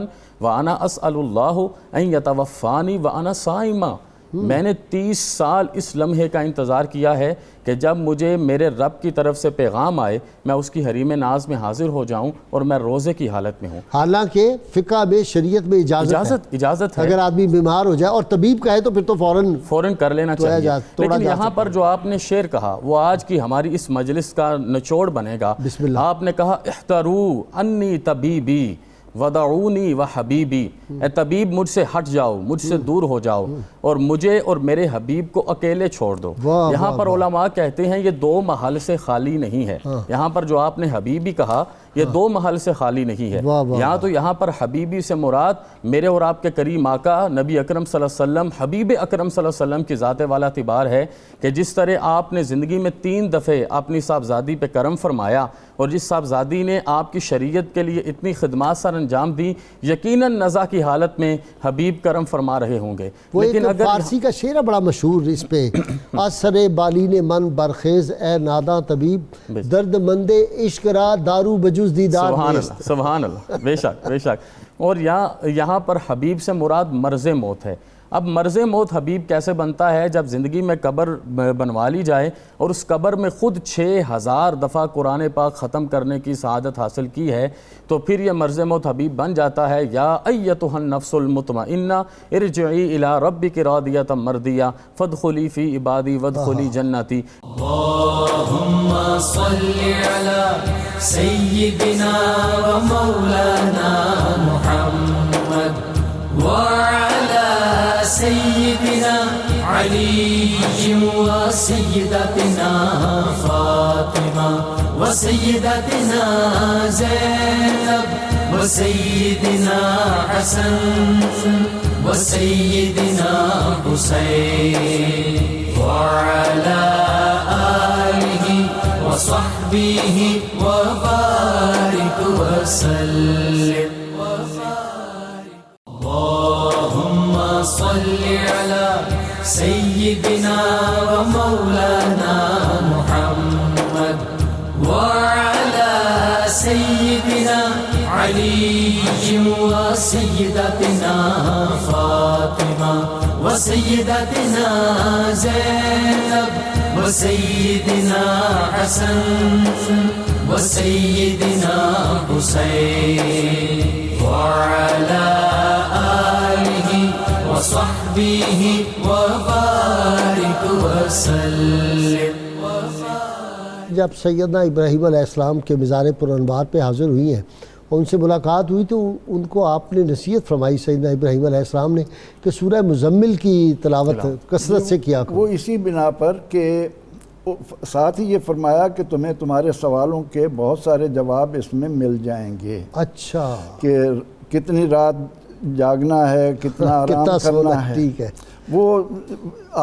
D: وَأَنَا أَسْأَلُ اللَّهُ أَن يَتَوَفَّانِي وَأَنَا صَائِمَةٌ، میں نے 30 سال اس لمحے کا انتظار کیا ہے کہ جب مجھے میرے رب کی طرف سے پیغام آئے میں اس کی حریم ناز میں حاضر ہو جاؤں اور میں روزے کی حالت میں ہوں.
B: حالانکہ فقہ میں شریعت میں اجازت ہے، اگر آدمی بیمار ہو جائے اور طبیب کہے تو پھر تو فوراً
D: کر لینا چاہیے. لیکن یہاں پر جو آپ نے شعر کہا وہ آج کی ہماری اس مجلس کا نچوڑ بنے گا. آپ نے کہا احتروا انی طبیبی ودعونی وحبیبی، اے طبیب مجھ سے ہٹ جاؤ، مجھ سے دور ہو جاؤ اور مجھے اور میرے حبیب کو اکیلے چھوڑ دو. یہاں پر علماء کہتے ہیں یہ 2 محل سے خالی نہیں ہے. یہاں پر جو آپ نے حبیبی کہا یہ 2 محل سے خالی نہیں ہے. یہاں پر حبیبی سے مراد میرے اور آپ کے کریم آقا نبی اکرم صلی اللہ علیہ وسلم، حبیب اکرم صلی اللہ علیہ وسلم کی ذات والا اعتبار ہے کہ جس طرح آپ نے زندگی میں 3 دفعے اپنی صاحبزادی پہ کرم فرمایا اور جس صاحبزادی نے آپ کی شریعت کے لیے اتنی خدمات سر انجام دی، یقیناً نزا کی حالت میں حبیب کرم فرما رہے ہوں گے.
B: لیکن اگر فارسی کا شعر بڑا مشہور اس پہ، اثر بالین من برخیز اے ناداں طبیب، درد مند عشق را دارو بجز دیدار.
D: سبحان اللہ، بے شک بے شک. اور یہاں پر حبیب سے مراد مرض موت ہے. اب مرض موت حبیب کیسے بنتا ہے؟ جب زندگی میں قبر بنوا لی جائے اور اس قبر میں خود 6000 دفعہ قرآن پاک ختم کرنے کی سعادت حاصل کی ہے تو پھر یہ مرض موت حبیب بن جاتا ہے. یا ایتھا النفس المطمئنہ ارجعی الی ربک راضیۃ مرضیہ فادخلی فی عبادی وادخلی جنتی.
A: اللہم صل علی سیدنا و مولانا محمد وعلی سیدنا علی و سیدتنا فاطمہ و سیدتنا زینب و سیدنا حسن و سیدنا حسین وعلی آلہ و صحبہ و بارک وسلم. اللهم صل على سيدنا ومولانا محمد وعلى سيدنا علي وسيدتنا فاطمة وسيدتنا زينب وسيدنا حسن وسيدنا حسين وعلى وصحبه وبارك وسلم.
B: جب سیدنا ابراہیم علیہ السلام کے مزار پرانوار پہ حاضر ہوئی ہیں اور ان سے ملاقات ہوئی تو ان کو آپ نے نصیحت فرمائی سیدنا ابراہیم علیہ السلام نے کہ سورہ مزمل کی تلاوت کثرت سے کیا کرو.
C: وہ اسی بنا پر کہ ساتھ ہی یہ فرمایا کہ تمہیں تمہارے سوالوں کے بہت سارے جواب اس میں مل جائیں گے.
B: اچھا،
C: کہ کتنی رات جاگنا ہے، کتنا آرام کرنا ہے.
B: ٹھیک ہے.
C: وہ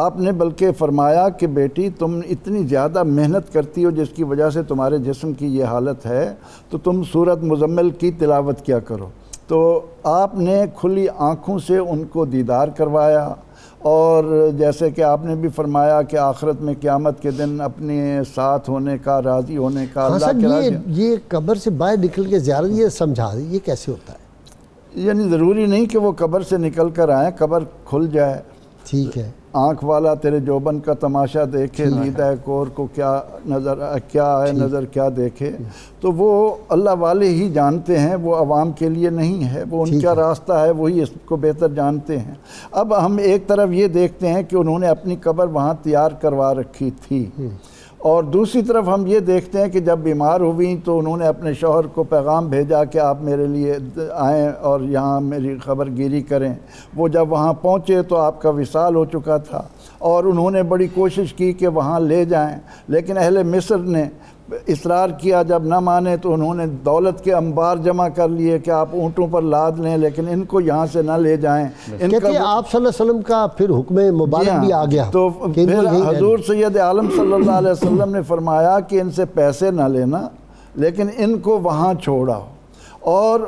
C: آپ نے بلکہ فرمایا کہ بیٹی تم اتنی زیادہ محنت کرتی ہو جس کی وجہ سے تمہارے جسم کی یہ حالت ہے تو تم سورۃ مزمل کی تلاوت کیا کرو. تو آپ نے کھلی آنکھوں سے ان کو دیدار کروایا اور جیسے کہ آپ نے بھی فرمایا کہ آخرت میں قیامت کے دن اپنے ساتھ ہونے کا، راضی ہونے کا اللہ کے راضی.
B: یہ قبر سے باہر نکل کے زیارت یہ سمجھا یہ کیسے ہوتا ہے؟
C: یعنی ضروری نہیں کہ وہ قبر سے نکل کر آئیں، قبر کھل جائے.
B: ٹھیک ہے.
C: آنکھ والا تیرے جوبن کا تماشا دیکھے، دیدہ کور کو کیا ہے نظر کیا دیکھے. تو وہ اللہ والے ہی جانتے ہیں، وہ عوام کے لیے نہیں ہے، وہ ان کا راستہ ہے، وہی اس کو بہتر جانتے ہیں. اب ہم ایک طرف یہ دیکھتے ہیں کہ انہوں نے اپنی قبر وہاں تیار کروا رکھی تھی اور دوسری طرف ہم یہ دیکھتے ہیں کہ جب بیمار ہوئیں تو انہوں نے اپنے شوہر کو پیغام بھیجا کہ آپ میرے لیے آئیں اور یہاں میری خبر گیری کریں. وہ جب وہاں پہنچے تو آپ کا وصال ہو چکا تھا اور انہوں نے بڑی کوشش کی کہ وہاں لے جائیں، لیکن اہل مصر نے اصرار کیا. جب نہ مانے تو انہوں نے دولت کے انبار جمع کر لیے کہ آپ اونٹوں پر لاد لیں لیکن ان کو یہاں سے نہ لے جائیں.
B: کہتے ہیں آپ صلی اللہ علیہ وسلم کا پھر حکم مبارک بھی آ گیا.
C: تو پھر حضور سید عالم صلی اللہ علیہ وسلم نے فرمایا کہ ان سے پیسے نہ لینا لیکن ان کو وہاں چھوڑا. اور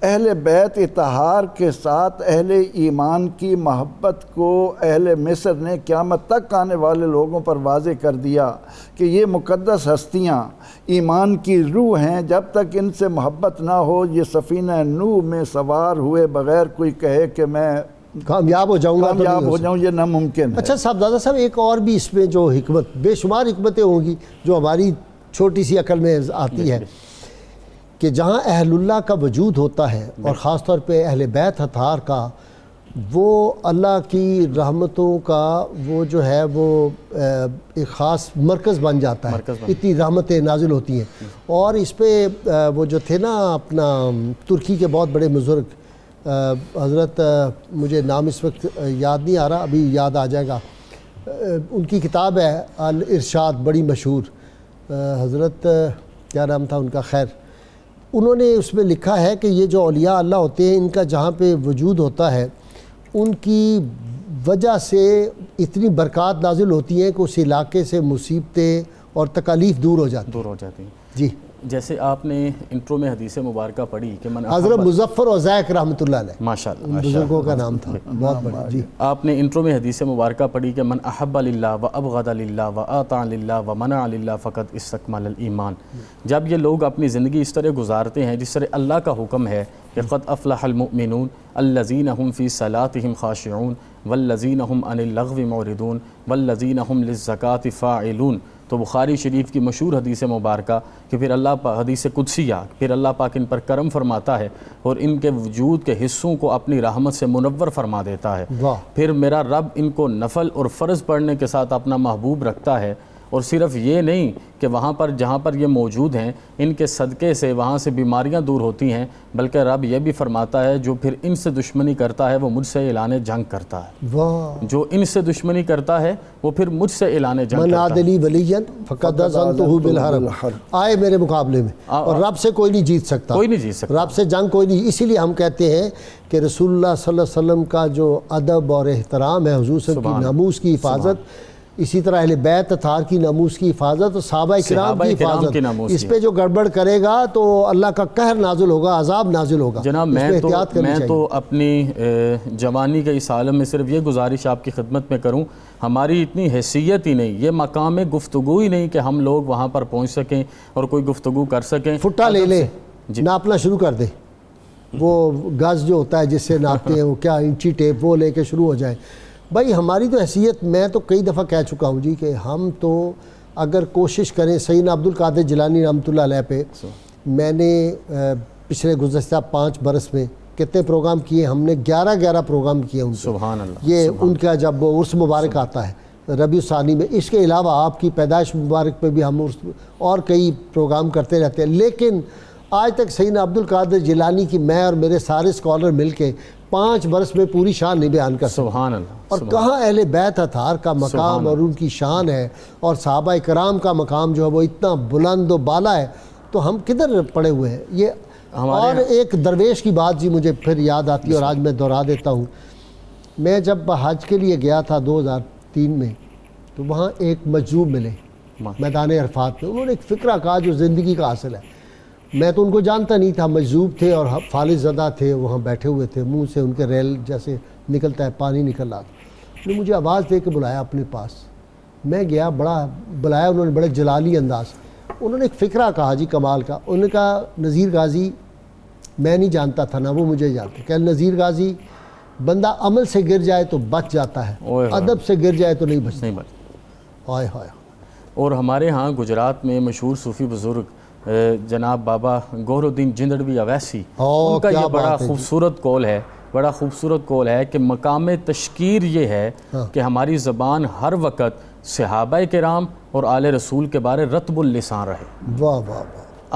C: اہل بیت اطہار کے ساتھ اہل ایمان کی محبت کو اہل مصر نے قیامت تک آنے والے لوگوں پر واضح کر دیا کہ یہ مقدس ہستیاں ایمان کی روح ہیں، جب تک ان سے محبت نہ ہو یہ سفینہ نوح میں سوار ہوئے بغیر کوئی کہے کہ میں
B: کامیاب ہو جاؤں گا، تو
C: کامیاب
B: نہیں
C: ہو جاؤں، یہ ناممکن ہے۔
B: اچھا صاحبزادہ صاحب، ایک اور بھی اس میں جو حکمت، بے شمار حکمتیں ہوں گی جو ہماری چھوٹی سی عقل میں آتی ہے، کہ جہاں اہل اللہ کا وجود ہوتا ہے اور خاص طور پہ اہل بیت اطہار کا، وہ اللہ کی رحمتوں کا وہ جو ہے وہ ایک خاص مرکز بن جاتا ہے، اتنی رحمتیں نازل ہوتی ہیں۔ اور اس پہ وہ جو تھے نا اپنا ترکی کے بہت بڑے بزرگ، حضرت مجھے نام اس وقت یاد نہیں آ رہا، ابھی یاد آ جائے گا، ان کی کتاب ہے الارشاد، بڑی مشہور، حضرت کیا نام تھا ان کا، خیر انہوں نے اس میں لکھا ہے کہ یہ جو اولیاء اللہ ہوتے ہیں، ان کا جہاں پہ وجود ہوتا ہے ان کی وجہ سے اتنی برکات نازل ہوتی ہیں کہ اس علاقے سے مصیبتیں اور تکالیف دور ہو جاتی
D: ہیں۔
B: جی،
D: جیسے آپ نے انٹرو میں حدیث مبارکہ پڑھی کہ من
B: حضرت مظفر عزیق رحمۃ اللہ علیہ،
D: ماشاءاللہ
B: ان بزرگوں کا نام تھا، بہت بڑا۔ جی،
D: آپ نے انٹرو میں حدیث مبارکہ پڑھی کہ من احب للہ و ابغض للہ و اطاع للہ و منع للہ فقد استکمل الایمان۔ جب یہ لوگ اپنی زندگی اس طرح گزارتے ہیں جس طرح اللہ کا حکم ہے کہ قد افلح المؤمنون الذین هم فی صلاتهم خاشعون والذین هم عن اللغو معرضون والذین هم للزکاة فاعلون، تو بخاری شریف کی مشہور حدیث مبارکہ کہ پھر اللہ حدیث قدسیہ، پھر اللہ پاک ان پر کرم فرماتا ہے اور ان کے وجود کے حصوں کو اپنی رحمت سے منور فرما دیتا ہے۔ پھر میرا رب ان کو نفل اور فرض پڑھنے کے ساتھ اپنا محبوب رکھتا ہے، اور صرف یہ نہیں کہ وہاں پر جہاں پر یہ موجود ہیں ان کے صدقے سے وہاں سے بیماریاں دور ہوتی ہیں، بلکہ رب یہ بھی فرماتا ہے جو پھر ان سے دشمنی کرتا ہے وہ مجھ سے اعلان جنگ کرتا ہے۔ جو ان سے دشمنی کرتا ہے وہ پھر مجھ سے اعلان جنگ
B: من
D: کرتا ہے۔
B: عادلی ولیًا فقد آذنتہ بالحرب، آئے میرے مقابلے میں، اور رب سے کوئی نہیں جیت سکتا،
D: کوئی نہیں جیت سکتا،
B: رب سے جنگ کوئی نہیں۔ اسی لیے ہم کہتے ہیں کہ رسول اللہ صلی اللہ علیہ وسلم کا جو ادب اور احترام ہے، حضور صلی اللہ علیہ وسلم کی ناموس کی حفاظت، اسی طرح اہل بیت اطہار کی ناموس کی حفاظت اور صحابہ کرام کی حفاظت، اس پہ جو گڑبڑ کرے گا تو اللہ کا قہر نازل ہوگا، عذاب نازل ہوگا۔
D: جناب میں تو اپنی جوانی کے اس عالم میں صرف یہ گزارش آپ کی خدمت میں کروں، ہماری اتنی حیثیت ہی نہیں، یہ مقام گفتگو ہی نہیں کہ ہم لوگ وہاں پر پہنچ سکیں اور کوئی گفتگو کر سکیں۔
B: پھٹا لے لیں، ناپنا شروع کر دیں، وہ گز جو ہوتا ہے جس سے ناپتے ہیں، وہ کیا انچی ٹیپ، وہ لے کے شروع ہو جائیں۔ بھائی ہماری تو حیثیت، میں تو کئی دفعہ کہہ چکا ہوں جی کہ ہم تو اگر کوشش کریں، سیدنا عبد القادر جیلانی رحمۃ اللہ علیہ پہ میں نے پچھلے گزشتہ 5 برس میں کتنے پروگرام کیے، ہم نے 11 پروگرام کیے ان سے،
D: سبحان اللہ۔
B: یہ ان کا جب عرس مبارک آتا ہے ربیع الثانی میں، اس کے علاوہ آپ کی پیدائش مبارک پہ بھی ہم عرس اور کئی پروگرام کرتے رہتے ہیں، لیکن آج تک سیدنا عبد القادر جیلانی کی میں اور میرے سارے اسکالر مل کے 5 برس میں پوری شان نہیں بیان کر سکتے۔
D: سبحان اللہ۔
B: اور کہاں اہل بیت اطہار کا مقام اور ان کی شان ہے، اور صحابہ کرام کا مقام جو ہے وہ اتنا بلند و بالا ہے، تو ہم کدھر پڑے ہوئے ہیں یہ۔ اور ایک درویش کی بات جی مجھے پھر یاد آتی ہے اور آج میں دہرا دیتا ہوں۔ میں جب حج کے لیے گیا تھا 2003 میں، تو وہاں ایک مجذوب ملے میدان عرفات میں، انہوں نے ایک فکرہ کہا جو زندگی کا حاصل ہے۔ میں تو ان کو جانتا نہیں تھا، مجذوب تھے اور فالج زدہ تھے، وہاں بیٹھے ہوئے تھے، منہ سے ان کے ریل جیسے نکلتا ہے پانی نکل رہا تھا۔ انہوں نے مجھے آواز دے کے بلایا اپنے پاس، میں گیا، بڑا بلایا انہوں نے بڑے جلالی انداز، انہوں نے ایک فکرہ کہا جی کمال کا، انہوں نے کہا نذیر غازی، میں نہیں جانتا تھا نہ وہ مجھے جانتے، کہ نذیر غازی بندہ عمل سے گر جائے تو بچ جاتا ہے، ادب سے گر جائے تو نہیں بچتا۔ ہائے ہائے۔
D: اور ہمارے ہاں گجرات میں مشہور صوفی بزرگ جناب بابا گوہر الدین جندڑوی اویسی، ان کا یہ بڑا خوبصورت قول ہے کہ مقام تشکیر یہ ہے کہ ہماری زبان ہر وقت صحابہ کرام اور آل رسول کے بارے رطب اللسان رہے۔
B: واہ واہ واہ۔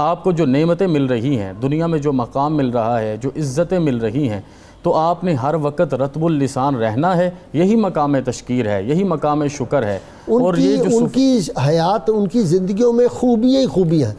D: آپ کو جو نعمتیں مل رہی ہیں دنیا میں، جو مقام مل رہا ہے، جو عزتیں مل رہی ہیں، تو آپ نے ہر وقت رطب اللسان رہنا ہے. یہی مقام تشکیر ہے, یہی مقام شکر ہے. اور یہ جو
B: ان کی حیات, ان کی زندگیوں میں خوبیاں ہی خوبیاں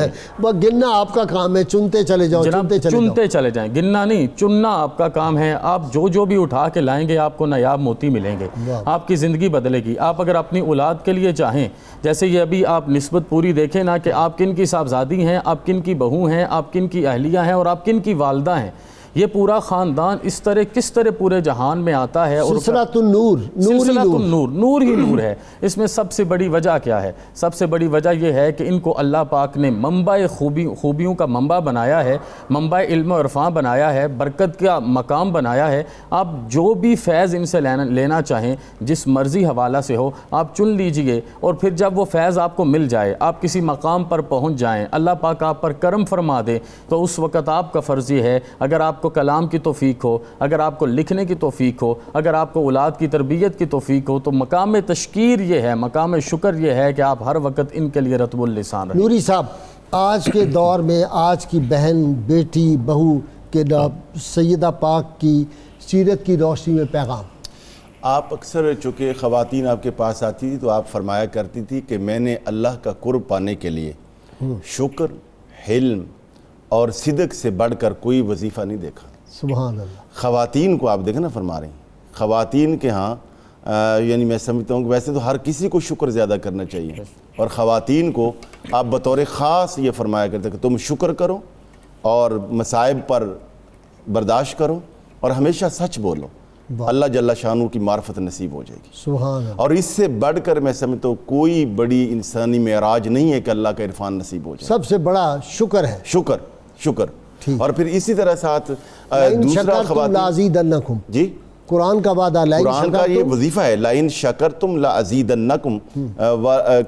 B: ہیں. وہ گننا آپ کا کام ہے, چنتے چلے جاؤ,
D: چنتے چلے جائیں. گننا نہیں, چننا آپ کا کام ہے. آپ جو بھی اٹھا کے لائیں گے آپ کو نایاب موتی ملیں گے, آپ کی زندگی بدلے گی. آپ اگر اپنی اولاد کے لیے چاہیں, جیسے یہ ابھی آپ نسبت پوری دیکھیں نا کہ آپ کن کی صاحبزادی ہیں, آپ کن کی بہو ہیں, آپ کن کی اہلیہ ہیں اور آپ کن کی والدہ ہیں. یہ پورا خاندان اس طرح کس طرح پورے جہان میں آتا ہے. اور
B: سلسلۃ النور,
D: سلسلۃ النور, نور ہی نور ہے. اس میں سب سے بڑی وجہ کیا ہے؟ سب سے بڑی وجہ یہ ہے کہ ان کو اللہ پاک نے منبع خوبیوں کا منبع بنایا ہے, منبع علم و عرفان بنایا ہے, برکت کا مقام بنایا ہے. آپ جو بھی فیض ان سے لینا چاہیں, جس مرضی حوالہ سے ہو, آپ چن لیجئے. اور پھر جب وہ فیض آپ کو مل جائے, آپ کسی مقام پر پہنچ جائیں, اللہ پاک آپ پر کرم فرما دے, تو اس وقت آپ کا فرض یہ ہے, اگر آپ کو کلام کی توفیق ہو, اگر آپ کو لکھنے کی توفیق ہو, اگر آپ کو اولاد کی تربیت کی توفیق ہو, تو مقام تشکیر یہ ہے, مقام شکر یہ ہے کہ آپ ہر وقت ان کے لیے رطب اللسان رہیں.
B: نوری صاحب, آج کے دور میں آج کی بہن, بیٹی, بہو کے سیدہ پاک کی سیرت کی روشنی میں پیغام.
E: آپ اکثر چونکہ خواتین آپ کے پاس آتی تھی تو آپ فرمایا کرتی تھی کہ میں نے اللہ کا قرب پانے کے لیے شکر, حلم اور صدق سے بڑھ کر کوئی وظیفہ نہیں دیکھا.
B: سبحان اللہ.
E: خواتین کو آپ دیکھیں نا, فرما رہی ہیں خواتین کے ہاں یعنی میں سمجھتا ہوں کہ ویسے تو ہر کسی کو شکر زیادہ کرنا چاہیے, اور خواتین کو آپ بطور خاص یہ فرمایا کرتے کہ تم شکر کرو اور مصائب پر برداشت کرو اور ہمیشہ سچ بولو, اللہ جل شانہ کی معرفت نصیب ہو جائے گی.
B: سبحان اللہ.
E: اور اس سے بڑھ کر میں سمجھتا ہوں کوئی بڑی انسانی معراج نہیں ہے کہ اللہ کا عرفان نصیب ہو جائے.
B: سب سے بڑا شکر ہے.
E: شکر. اور پھر اسی طرح ساتھ دوسرا
B: لازیدنکم,
E: جی
B: قرآن کا وعدہ,
E: قرآن کا یہ وظیفہ ہے, لَإِن شَكَرْتُمْ لَأَزِيدَنَّكُمْ,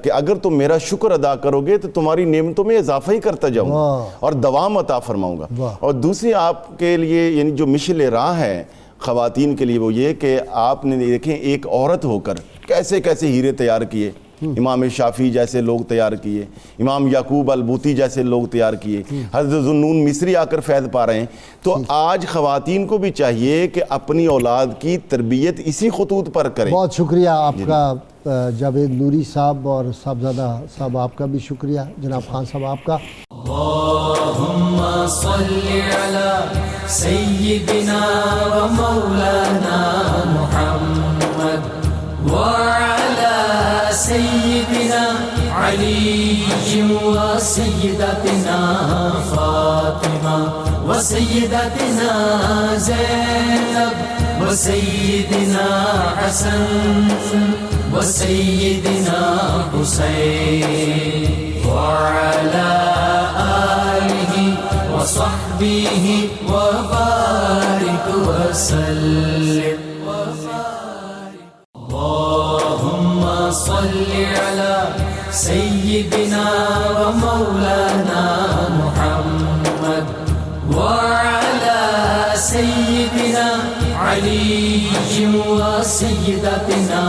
E: کہ اگر تم میرا شکر ادا کرو گے تو تمہاری نعمتوں میں اضافہ ہی کرتا جاؤں گا اور دوام عطا فرماؤں گا. اور دوسری آپ کے لیے یعنی جو مشعل راہ ہے خواتین کے لیے وہ یہ کہ آپ نے دیکھیں ایک عورت ہو کر کیسے کیسے ہیرے تیار کیے, امام شافعی جیسے لوگ تیار کیے, امام یعقوب البوتی جیسے لوگ تیار کیے, حضرت ذوالنون مصری آ کر فیض پا رہے ہیں. تو آج خواتین کو بھی چاہیے کہ اپنی اولاد کی تربیت اسی خطوط پر کریں.
B: بہت شکریہ آپ کا جاوید نوری صاحب, اور صاحبزادہ صاحب آپ کا بھی شکریہ, جناب خان صاحب آپ کا.
A: اللہم صلی علی سیدنا و مولانا محمد وعلی سیدنا علی و سیدتنا فاطمہ و سیدتنا زینب و سیدنا حسن و سیدنا حسین وعلی وصحبه وبارك وسلم. اللهم صل على سيدنا ومولانا محمد وعلى سيدنا علي وسيدتنا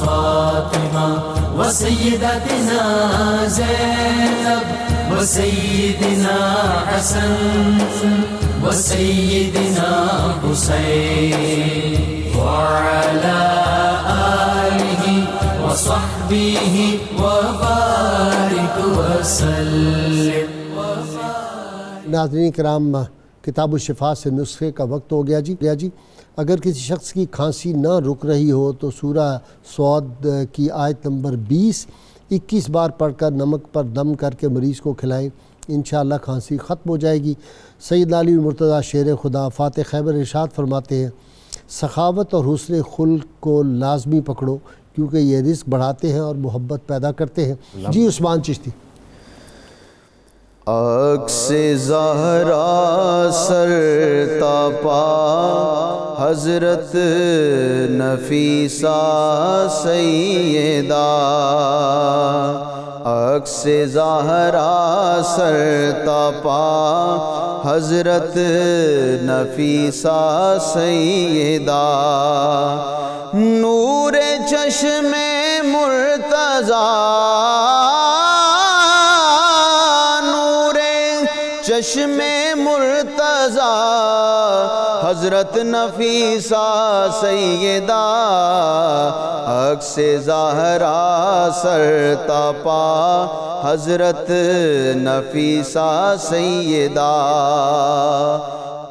A: فاطمة وسيدتنا زينب وسيدنا حسن وسيدنا حسين وعلى آله وصحبه وبارك وسلم.
B: ناظرین کرام, کتاب الشفا سے نسخے کا وقت ہو گیا جی. اگر کسی شخص کی کھانسی نہ رک رہی ہو تو سورہ صاد کی آیت نمبر 21 بار پڑھ کر نمک پر دم کر کے مریض کو کھلائیں, انشاءاللہ کھانسی ختم ہو جائے گی. سید علی مرتضیٰ شیر خدا فاتح خیبر ارشاد فرماتے ہیں, سخاوت اور حسن خلق کو لازمی پکڑو کیونکہ یہ رزق بڑھاتے ہیں اور محبت پیدا کرتے ہیں. جی عثمان چشتی.
F: عکس زہرا سر تاپا حضرت نفیسہ سیدہ, عکس زہرا سر تاپا حضرت نفیسہ سیدہ, نور چشم مرتضیٰ, چشم مرتضیٰ حضرت نفیسہ سیدہ عکس زہرا سر تپا حضرت نفیسہ سیدہ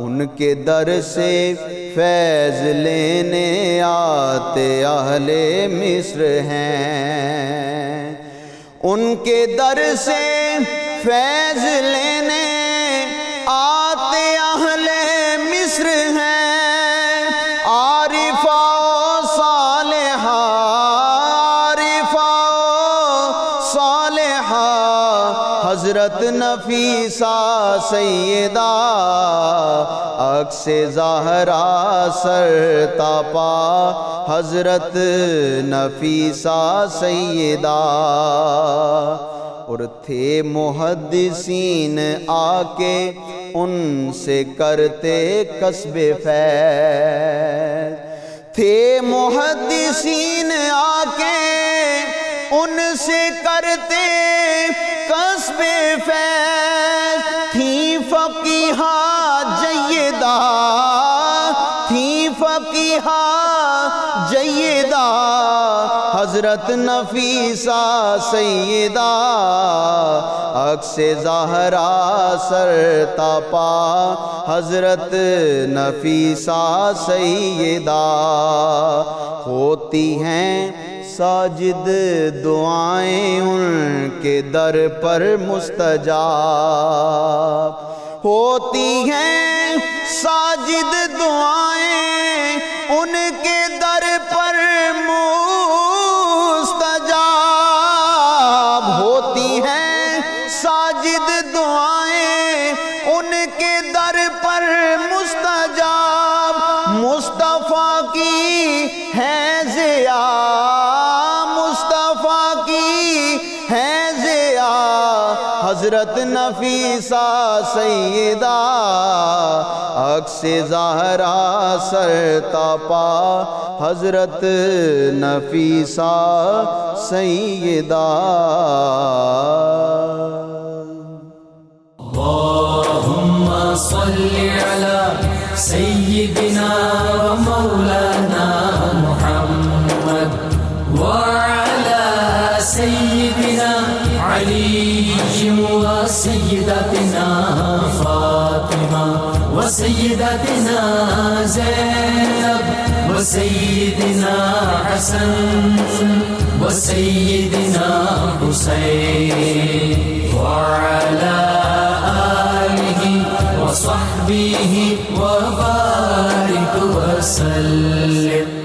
F: ان کے در سے فیض لینے آتے اہل مصر ہیں ان کے در سے فیض لینے آتے اہل مصر ہیں عارفہ و صالحہ عارفہ و صالحہ حضرت نفیسہ سیدہ عکس زہرا سر تپا حضرت نفیسہ سیدہ اور تھے محدثین آ کے ان سے کرتے کسب فیض تھے محدثین آ کے ان سے کرتے کسب فیض تھی فقیہہ جیدہ تھی فقیہہ جیدہ حضرت نفیسہ سیدہ عکس زہرا سر تپا حضرت نفیسہ سیدہ ہوتی ہیں ساجد دعائیں ان کے در پر مستجاب ہوتی ہیں ساجد دعائیں ان کے در پر مستجاب ہوتی ہیں ساجد دعائیں ان کے در پر مستجاب مصطفیٰ کی ہے ضیا مصطفیٰ کی ہے ضیا حضرت نفیسہ سیدہ عکس زہرا سر تپا حضرت نفیسہ سیدہ
A: اللهم صل على سيدنا ومولانا محمد وعلى سيدنا علي وسيدتنا فاطمة وسيدتنا زينب وسيدنا حسن وسيدنا حسين وعلى آله وصحبه وبارك وسلم